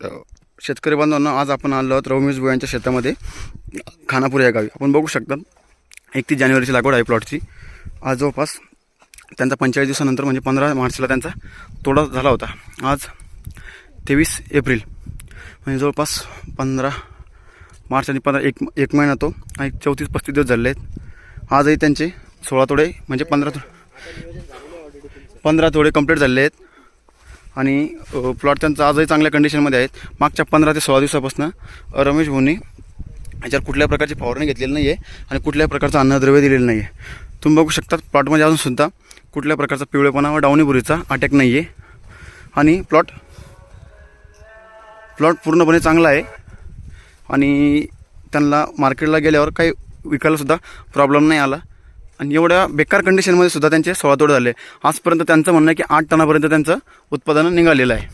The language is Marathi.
शेतकरी बांधवांना आज आपण आलो आहोत रमेश भोये यांच्या शेतामध्ये खानापूर या गावी. आपण बघू शकता 31 जानेवारीची लागवड आहे प्लॉटची. आज जवळपास त्यांचा 45 दिवसानंतर म्हणजे 15 मार्चला त्यांचा तोडा झाला होता. आज 23 एप्रिल म्हणजे जवळपास 15 मार्च आणि एक महिना तो आणि 34-35 दिवस झाले आहेत. आजही त्यांचे 16 तोडे म्हणजे 15 तोडे कंप्लीट झाले आहेत आणि प्लॉट त्यांचा आजही चांगल्या कंडिशनमध्ये आहेत. मागच्या 15 ते 16 दिवसापासून रमेश भाऊंनी याच्यावर कुठल्याही प्रकारची फवारणी घेतलेली नाही आहे आणि कुठल्याही प्रकारचं अन्नद्रव्य दिलेलं नाही आहे. तुम्ही बघू शकता प्लॉटमध्ये अजूनसुद्धा कुठल्या प्रकारचा पिवळेपणा व डावणी बुरीचा अटॅक नाही आहे आणि प्लॉट पूर्णपणे चांगला आहे आणि त्यांना मार्केटला गेल्यावर काही विकायलासुद्धा प्रॉब्लेम नाही आला आणि एवढ्या बेकार कंडिशनमध्ये सुद्धा त्यांचे 16 तोडे झाले. आजपर्यंत त्यांचं म्हणणं आहे की 8 टनापर्यंत त्यांचं उत्पादन निघालेलं आहे.